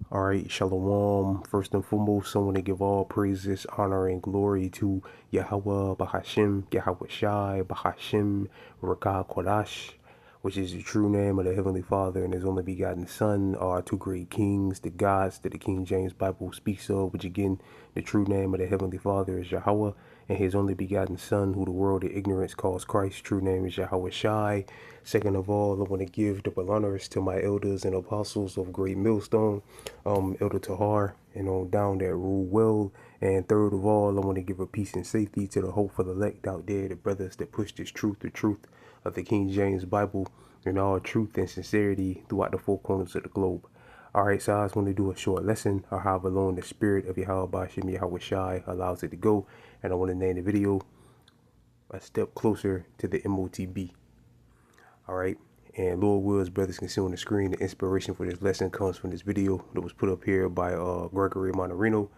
All right, Shalom. First and foremost, I want to give all praises, honor, and glory to Yahweh, Bahashim, Yahweh Shai, Bahashim, Rakah Kodash, which is the true name of the Heavenly Father and His only begotten Son, are two great kings, the gods that the King James Bible speaks of, which again, the true name of the Heavenly Father is Yahweh, and His only begotten Son, who the world of ignorance calls Christ, true name is Yahweh Shai. Second of all, I want to give double honors to my elders and apostles of Great Millstone, Elder Tahar, and on down that rule well. And third of all, I want to give a peace and safety to the hopeful elect out there, the brothers that push this truth, the truth of the King James Bible, and all truth and sincerity throughout the four corners of the globe. Alright, so I just want to do a short lesson or however long the spirit of Yahweh Bashim Yahweh Shai allows it to go. And I want to name the video A Step Closer to the MOTB. Alright, and Lord wills, brothers can see on the screen, the inspiration for this lesson comes from this video that was put up here by Gregory Monterino.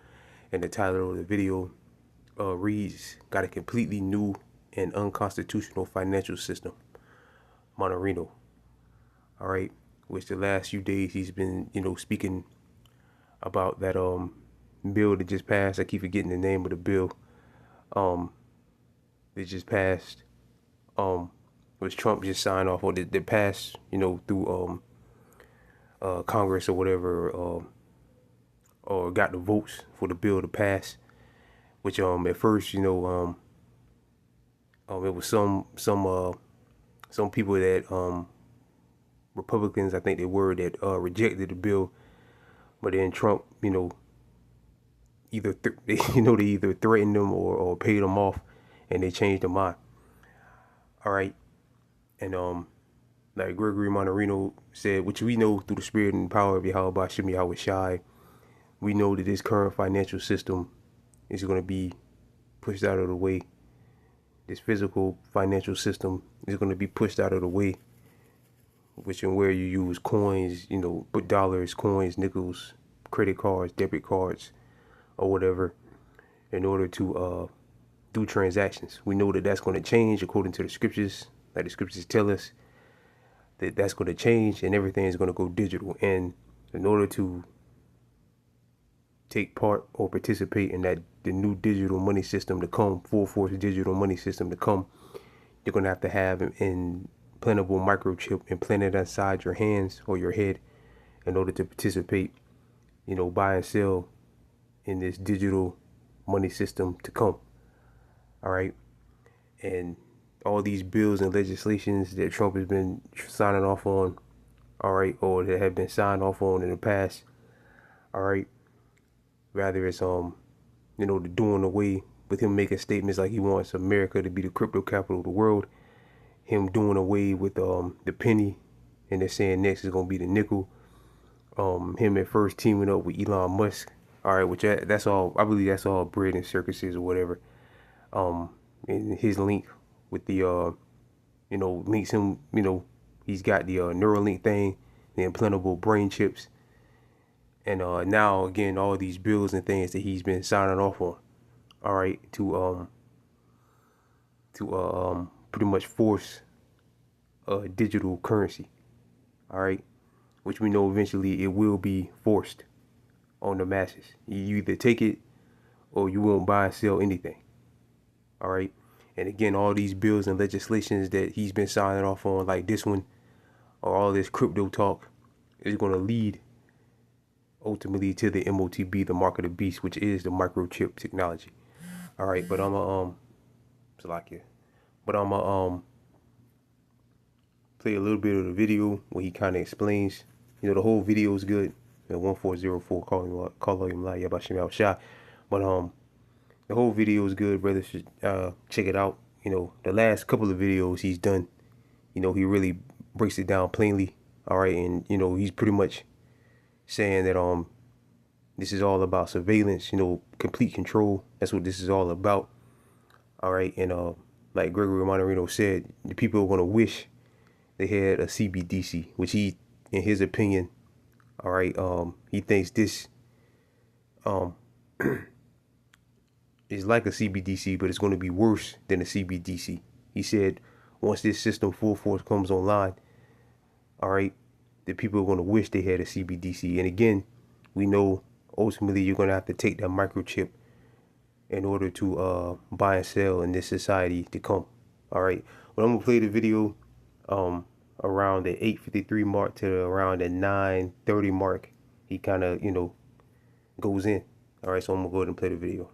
And the title of the video reads, Got a Completely New and Unconstitutional Financial System, Monterino. Alright, which the last few days he's been, speaking about that bill that just passed. I keep forgetting the name of the bill that just passed. Was Trump just signed off on that passed, through Congress or whatever, or got the votes for the bill to pass. Which at first, it was some people that Republicans, I think they were, that rejected the bill, but then Trump, either they either threatened them or paid them off, and they changed their mind. All right, and like Gregory Monterino said, which we know through the spirit and power of Yahweh Bashim Yahweh Shai, we know that this current financial system is going to be pushed out of the way. This physical financial system is going to be pushed out of the way, which and where you use coins, put dollars, coins, nickels, credit cards, debit cards, or whatever, in order to do transactions. We know that that's going to change according to the scriptures. Like the scriptures tell us that that's going to change and everything is going to go digital. And in order to take part or participate in the new digital money system to come, full force digital money system to come, you're going to have an implantable microchip implanted inside your hands or your head in order to participate, buy and sell in this digital money system to come. All right. And all these bills and legislations that Trump has been signing off on, all right, or that have been signed off on in the past, all right, rather it's the doing away with him making statements like he wants America to be the crypto capital of the world, him doing away with the penny, and they're saying next is gonna be the nickel, him at first teaming up with Elon Musk, all right, which that's all, I believe that's all bread and circuses or whatever, and his link with the links him, he's got the Neuralink thing, the implantable brain chips, and now again all these bills and things that he's been signing off on, all right, to pretty much force digital currency, all right, which we know eventually it will be forced on the masses. You either take it or you won't buy and sell anything, all right. And again, all these bills and legislations that he's been signing off on, like this one, or all this crypto talk, is going to lead ultimately to the MOTB, the mark of the beast, which is the microchip technology. All right, but I'm gonna play a little bit of the video where he kind of explains. The whole video is good. 1404 calling him like Yabashim Al Shah, but the whole video is good. Brothers should check it out. The last couple of videos he's done, he really breaks it down plainly. All right, and he's pretty much saying that this is all about surveillance, complete control. That's what this is all about. All right, and like Gregory Monterino said, the people are gonna wish they had a CBDC, which he, in his opinion, all right, he thinks this is like a CBDC, but it's going to be worse than a CBDC. He said once this system full force comes online, all right, the people are going to wish they had a CBDC. And again, we know ultimately you're going to have to take that microchip in order to buy and sell in this society to come. All right. Well, I'm gonna play the video around the 8:53 mark to around the 9:30 mark. He kind of, goes in. All right. So I'm gonna go ahead and play the video.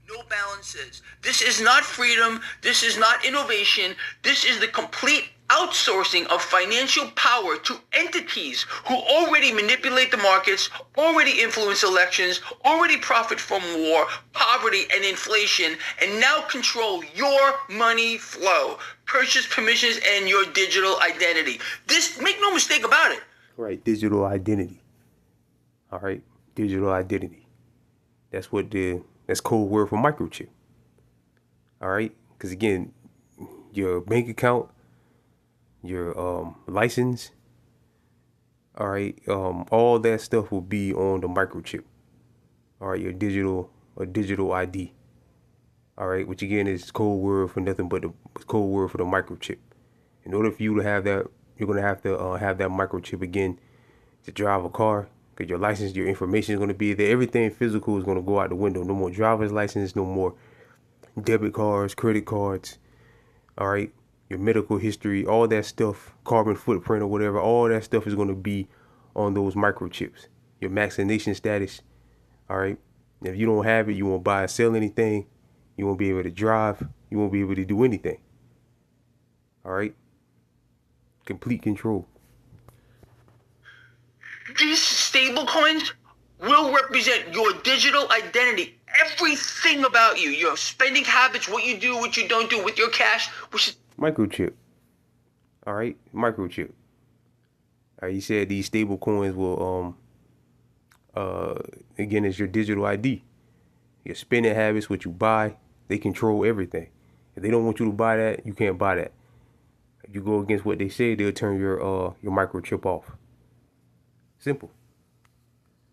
No balances. This is not freedom. This is not innovation. This is the complete outsourcing of financial power to entities who already manipulate the markets, already influence elections, already profit from war, poverty, and inflation, and now control your money flow, purchase permissions, and your digital identity. This, make no mistake about it. Right. Digital identity. All right. Digital identity. That's code word for microchip. All right. Because again, your bank account, your license, all right, all that stuff will be on the microchip. All right, your digital ID. All right, which again is code word for nothing but the code word for the microchip. In order for you to have that, you're gonna have to have that microchip again to drive a car. Because your license, your information is gonna be there. Everything physical is gonna go out the window. No more driver's license. No more debit cards, credit cards. All right. Your medical history, all that stuff, carbon footprint or whatever, all that stuff is going to be on those microchips. Your vaccination status, all right? If you don't have it, you won't buy or sell anything. You won't be able to drive. You won't be able to do anything. All right? Complete control. These stable coins will represent your digital identity, everything about you, your spending habits, what you do, what you don't do with your cash, which is microchip. All right, microchip. All right, you said these stable coins will again, it's your digital ID. Your spending habits, what you buy, they control everything. If they don't want you to buy that, you can't buy that. If you go against what they say, they'll turn your microchip off. Simple.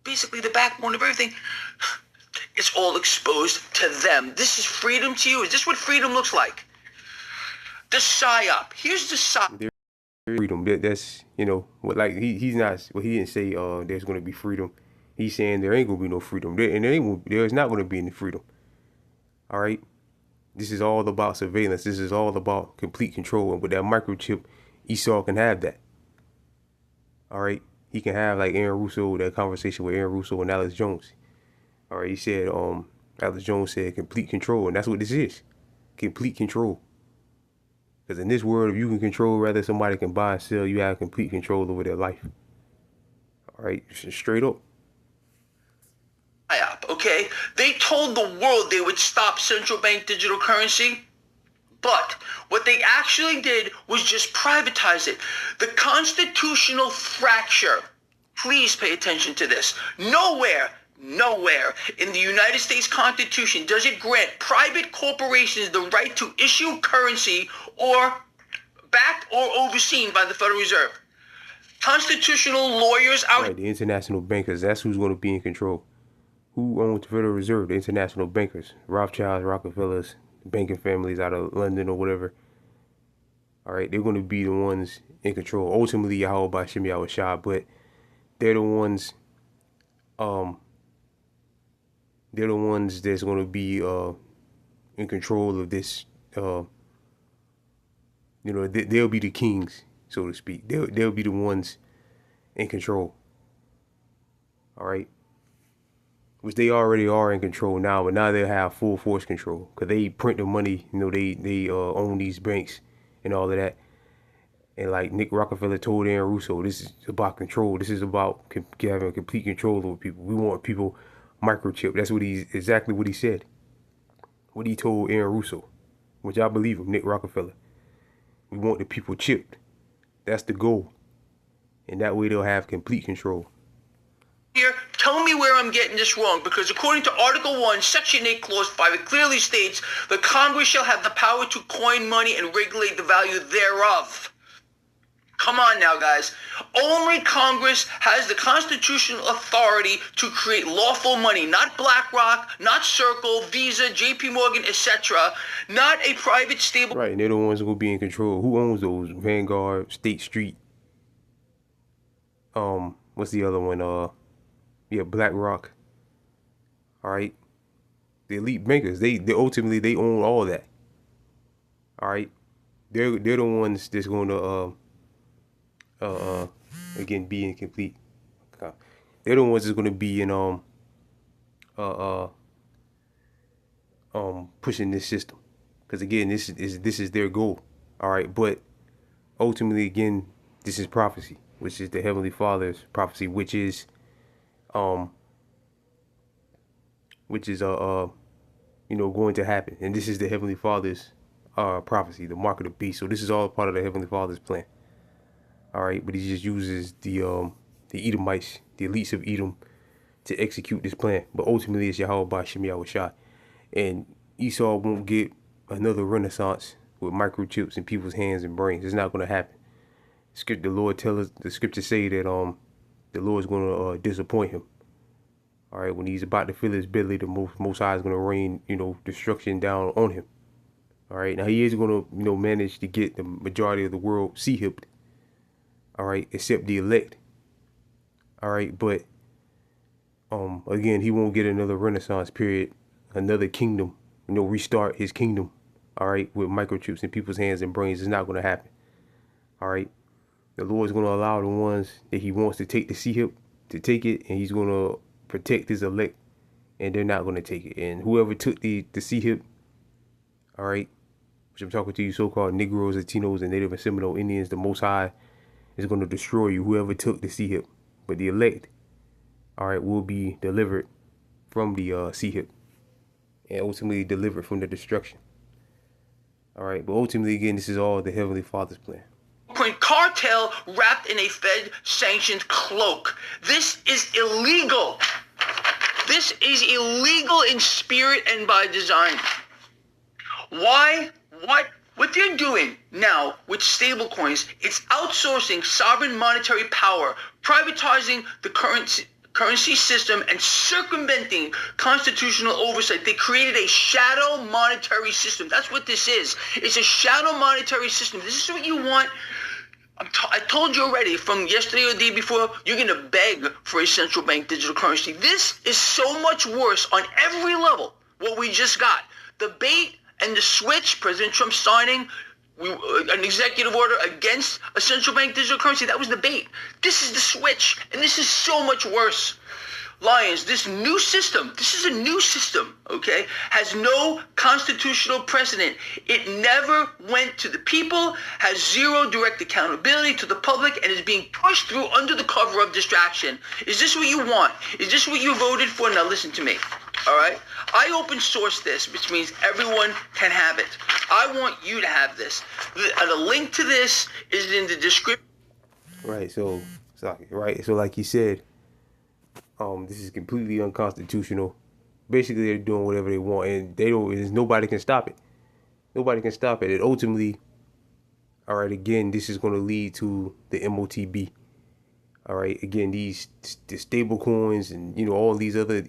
Basically the backbone of everything. It's all exposed to them. This is freedom to you. Is this what freedom looks like? The psyop. Here's the psyop. Freedom. That's what, like he's not. Well, he didn't say there's gonna be freedom. He's saying there ain't gonna be no freedom. There's not gonna be any freedom. All right. This is all about surveillance. This is all about complete control. And with that microchip, Esau can have that. All right. He can have, like Aaron Russo, that conversation with Aaron Russo and Alex Jones. All right. He said, Alex Jones said complete control, and that's what this is. Complete control. Because in this world, if you can control whether somebody can buy and sell, you have complete control over their life. All right, straight up. Okay, they told the world they would stop central bank digital currency, but what they actually did was just privatize it. The constitutional fracture. Please pay attention to this. Nowhere in the United States Constitution does it grant private corporations the right to issue currency or backed or overseen by the Federal Reserve. Constitutional lawyers out. Right, the international bankers, that's who's going to be in control. Who owns the Federal Reserve? The international bankers. Rothschilds, Rockefellers, banking families out of London or whatever. All right, they're going to be the ones in control. Ultimately, Yahweh Bashim Yahweh Shah, but they're the ones that's going to be in control of this. They'll be the kings, so to speak. They'll be the ones in control. All right, which they already are in control now, but now they'll have full force control because they print the money. They own these banks and all of that. And like Nick Rockefeller told Aaron Russo, this is about control. This is about having complete control over people. We want people microchip. That's exactly what he said. What he told Aaron Russo, which I believe him, Nick Rockefeller. We want the people chipped. That's the goal. And that way they'll have complete control. Here, tell me where I'm getting this wrong, because according to Article 1, Section 8, Clause 5, it clearly states the Congress shall have the power to coin money and regulate the value thereof. Come on now, guys. Only Congress has the constitutional authority to create lawful money, not BlackRock, not Circle, Visa, JP Morgan, etc., not a private stable. Right, and they're the ones who will be in control. Who owns those? Vanguard, State Street. What's the other one? Yeah, BlackRock. All right, the elite bankers. They ultimately they own all that. All right, they're the ones that's going to uh uh again be incomplete. They're the ones that's going to be in uh uh pushing this system, because again this is their goal. All right, but ultimately again this is prophecy, which is the Heavenly Father's prophecy, um which is going to happen, and this is the Heavenly Father's prophecy, the mark of the beast. So this is all part of the Heavenly Father's plan. All right, but he just uses the Edomites, the elites of Edom, to execute this plan. But ultimately, it's Yahweh by Shem Yahushua. And Esau won't get another renaissance with microchips in people's hands and brains. It's not going to happen. The Lord tell us, the scriptures say that the Lord's going to disappoint him. All right, when he's about to fill his belly, the Most High is going to rain, destruction down on him. All right, now he is going to, manage to get the majority of the world sea-hipped. All right, except the elect. All right, but again, he won't get another renaissance period, another kingdom, restart his kingdom. All right, with microchips in people's hands and brains. It's not going to happen. All right, the Lord's going to allow the ones that he wants to take the sea-hip to take it, and he's going to protect his elect, and they're not going to take it. And whoever took the sea-hip, all right, which I'm talking to you so-called Negroes, Latinos, and Native and Seminole Indians, the Most High is going to destroy you, whoever took the sea-hip. But the elect, all right, will be delivered from the sea-hip, and ultimately delivered from the destruction. All right, but ultimately, again, this is all the Heavenly Father's plan. Cartel wrapped in a Fed-sanctioned cloak. This is illegal. This is illegal in spirit and by design. Why? What they're doing now with stablecoins, it's outsourcing sovereign monetary power, privatizing the currency system, and circumventing constitutional oversight. They created a shadow monetary system. That's what this is. It's a shadow monetary system. This is what you want. I told you already from yesterday or the day before, you're going to beg for a central bank digital currency. This is so much worse on every level, what we just got. The bait and the switch, President Trump signing an executive order against a central bank digital currency, that was the bait. This is the switch, and this is so much worse. Lions, this new system, this is a new system, okay, has no constitutional precedent. It never went to the people, has zero direct accountability to the public, and is being pushed through under the cover of distraction. Is this what you want? Is this what you voted for? Now listen to me, all right? I open source this, which means everyone can have it. I want you to have this. The link to this is in the description. Right, so like you said, this is completely unconstitutional. Basically, they're doing whatever they want, and nobody can stop it. Nobody can stop it. And ultimately, all right, again, this is going to lead to the motb. All right, again, the stable coins and all these other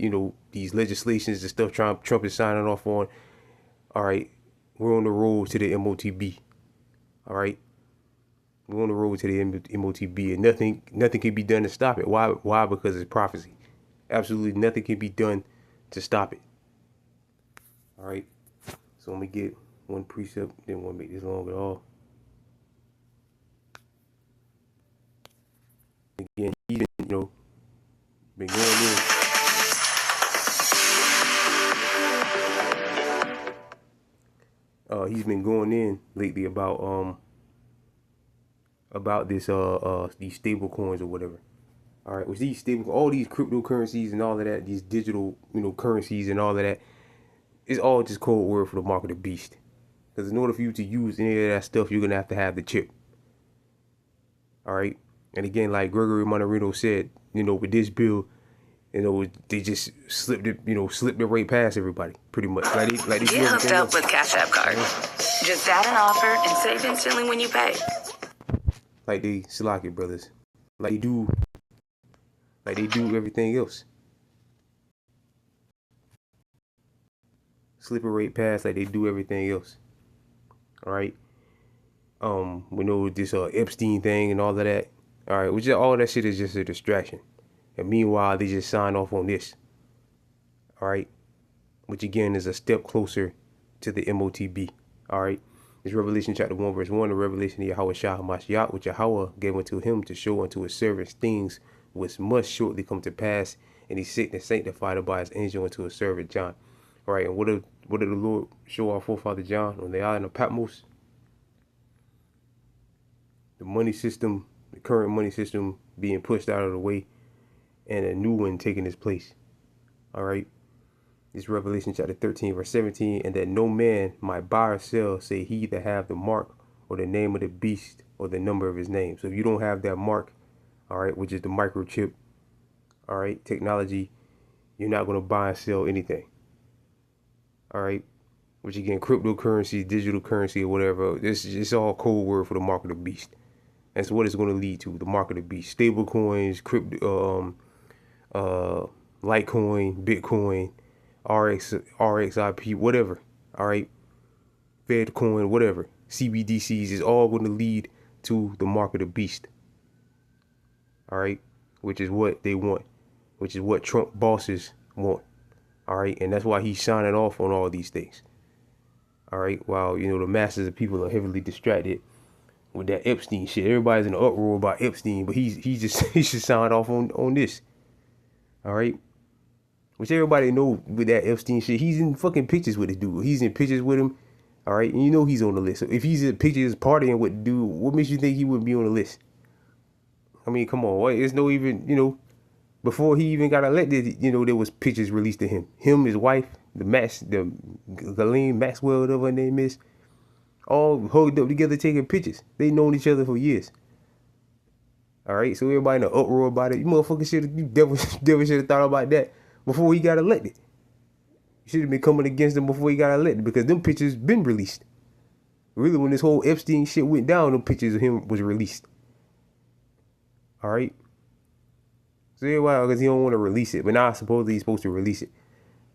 these legislations and stuff Trump is signing off on. All right, we're on the road to the motb. All right, we're on the road to the motb, and nothing can be done to stop it. Why? Because it's prophecy. Absolutely nothing can be done to stop it. All right, so I'm gonna get one precept. Didn't want to make this long at all. Again, he's been going in. He's been going in lately about this these stable coins or whatever. All right, which all these cryptocurrencies and all of that, these digital currencies and all of that, it's all just code word for the mark of the beast. Because in order for you to use any of that stuff, you're gonna have to have the chip. All right, and again, like Gregory Monterino said, with this bill, they just slipped it right past everybody, pretty much. Get hooked up with Cash App Card. Just add an offer and save instantly when you pay. Like they Slocky brothers, like they do everything else. Slip it right past like they do everything else. All right. We know this Epstein thing and all of that. All right, all that shit is just a distraction. And meanwhile, they just signed off on this. All right, which again is a step closer to the motb. All right, it's Revelation chapter 1 verse 1, the revelation of Yahweh Shah Hamashiach, which Yahweh gave unto him to show unto his servants things which must shortly come to pass, and he sent and sanctified it by his angel unto his servant John. All right, and what did the Lord show our forefather John on the island of Patmos? The money system, the current money system being pushed out of the way, and a new one taking its place. All right. It's Revelation chapter 13, verse 17, and that no man might buy or sell, say he that have the mark or the name of the beast or the number of his name. So if you don't have that mark, all right, which is the microchip, all right, technology, you're not going to buy and sell anything. All right, which again, cryptocurrency, digital currency, or whatever, it's all code word for the mark of the beast. That's what it's going to lead to, the mark of the beast. Stable coins, crypto, Litecoin, Bitcoin, RXIP, whatever. All right, Fedcoin, whatever. CBDCs is all going to lead to the mark of the beast. All right, which is what they want, which is what Trump bosses want. All right, and that's why he's signing off on all these things. All right, while you know the masses of people are heavily distracted with that Epstein shit. Everybody's in an uproar about Epstein, but he just signed off on this. All right. Which everybody know with that Epstein shit, he's in fucking pictures with the dude. He's in pictures with him, all right? And you know he's on the list. So if he's in pictures partying with the dude, what makes you think he wouldn't be on the list? I mean, come on. It's no even, you know, before he even got elected, you know, there was pictures released of him. Him, his wife, the Ghislaine Maxwell, whatever her name is, all hugged up together taking pictures. They known each other for years. All right? So everybody in an uproar about it. You motherfuckers you devil should have thought about that before he got elected. You should have been coming against him before he got elected, because them pictures been released. Really, when this whole Epstein shit went down, them pictures of him was released. All right. So everybody, because he don't want to release it, but now supposedly he's supposed to release it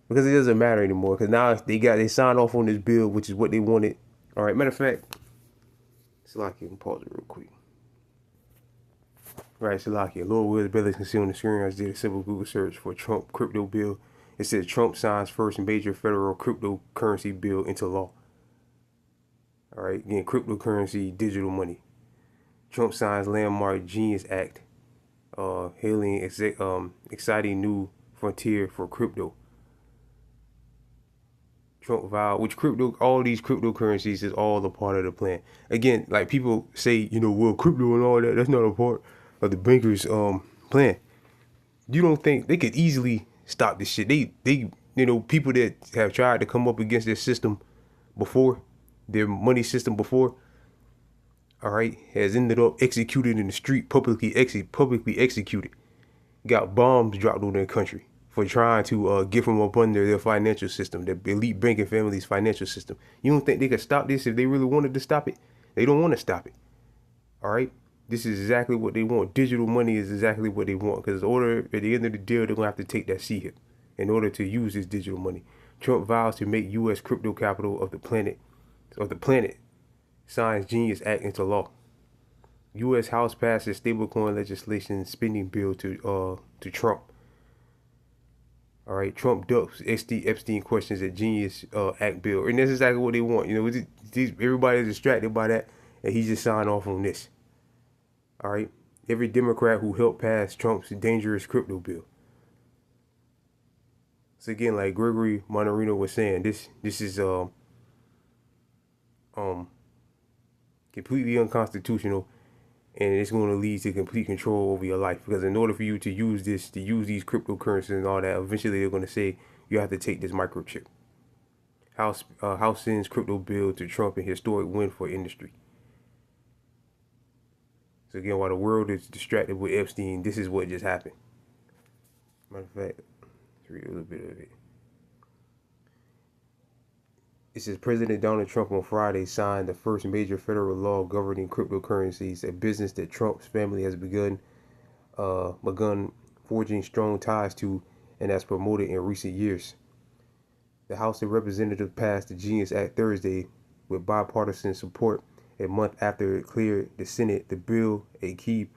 because it doesn't matter anymore. Because now they signed off on this bill, which is what they wanted. All right. Matter of fact, Salakia, can pause it real quick. Right, Salakia. Lord Will's brothers can see on the screen. I just did a simple Google search for Trump crypto bill. It says Trump signs first major federal cryptocurrency bill into law. All right, again, cryptocurrency, digital money. Trump signs landmark Genius Act, hailing exciting new frontier for crypto. Trump vowed, which all these cryptocurrencies is all a part of the plan. Again, like people say, you know, well, crypto and all that, that's not a part of the bankers' plan. You don't think they could easily stop this shit? They you know, people that have tried to come up against their system before, their money system before, all right, has ended up executed in the street, publicly executed. Got bombs dropped on their country for trying to get from up under their financial system, the elite banking family's financial system. You don't think they could stop this if they really wanted to stop it? They don't want to stop it. All right. This is exactly what they want. Digital money is exactly what they want, because at the end of the deal, they're going to have to take that C-hip in order to use this digital money. Trump vows to make U.S. crypto capital of the planet, signs Genius Act into law. U.S. House passes stablecoin legislation spending bill to Trump. All right, Trump ducks Epstein questions at Genius Act bill, and that's exactly what they want. You know, everybody's distracted by that, and he just signed off on this. All right, every Democrat who helped pass Trump's dangerous crypto bill. So again, like Gregory Monorino was saying, this is completely unconstitutional, and it's going to lead to complete control over your life. Because in order for you to use these cryptocurrencies and all that, eventually they're going to say you have to take this microchip. House sends crypto bill to Trump, a historic win for industry. So again, while the world is distracted with Epstein, this is what just happened. Matter of fact, let's read a little bit of it. It says President Donald Trump on Friday signed the first major federal law governing cryptocurrencies, a business that Trump's family has begun forging strong ties to and has promoted in recent years. The House of Representatives passed the Genius Act Thursday with bipartisan support a month after it cleared the Senate. The bill, a key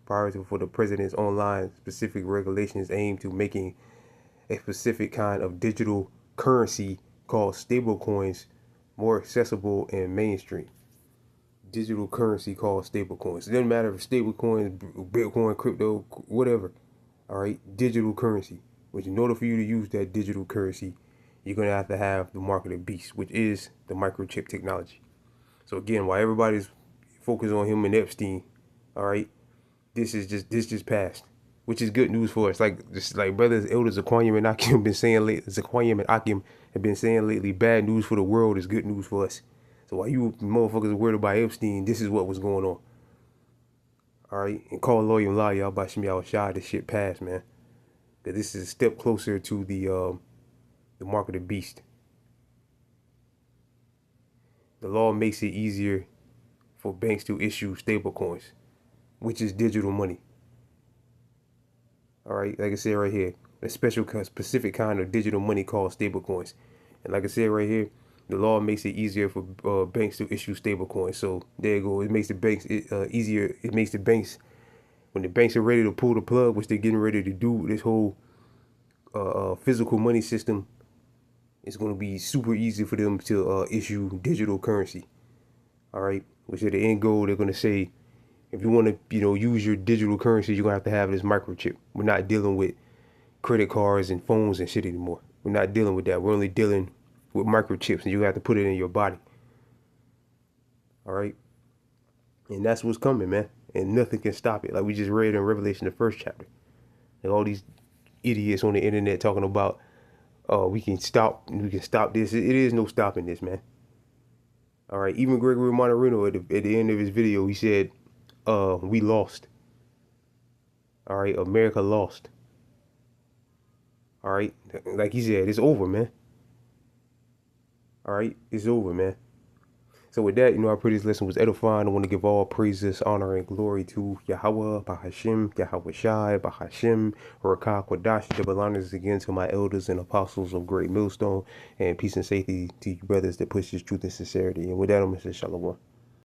prior to for the president's online specific regulations aimed to making a specific kind of digital currency called stablecoins more accessible and mainstream. Digital currency called stablecoins. It doesn't matter if stablecoins, Bitcoin, crypto, whatever. All right, digital currency. Which in order for you to use that digital currency, you're gonna have to have the mark of the beast, which is the microchip technology. So again, while everybody's focused on him and Epstein, all right, this just passed, which is good news for us. Like just like brothers, elders Zaquanium and Akim have been saying lately, Zaquanium and Akim have been saying lately, bad news for the world is good news for us. So while you motherfuckers are worried about Epstein, this is what was going on. All right, and call lawyer and lie, y'all about Shmi out shy. This shit passed, man. Cause this is a step closer to the mark of the beast. The law makes it easier for banks to issue stablecoins, which is digital money. All right, like I said right here, a specific kind of digital money called stablecoins. And like I said right here, the law makes it easier for banks to issue stablecoins. So there you go. It makes the banks easier. It makes the banks, when the banks are ready to pull the plug, which they're getting ready to do, this whole physical money system, it's going to be super easy for them to issue digital currency. All right, which at the end goal, they're going to say, if you want to, use your digital currency, you're going to have this microchip. We're not dealing with credit cards and phones and shit anymore. We're not dealing with that. We're only dealing with microchips, and you have to put it in your body. All right, and that's what's coming, man. And nothing can stop it. Like we just read in Revelation, the first chapter. Like all these idiots on the internet talking about, we can stop this. It is no stopping this, man. All right, even Gregory Monterino at the end of his video, he said, we lost. All right, America lost. All right, like he said, it's over, man. All right, it's over, man. So with that, I pray this lesson was edifying. I want to give all praises, honor, and glory to Yahweh, Bahashim, Yahweh Shai, Bahashim, Rakah, Kwadash, double honors again to my elders and apostles of Great Millstone, and peace and safety to you brothers that push this truth and sincerity. And with that, I'm going to say Shalom.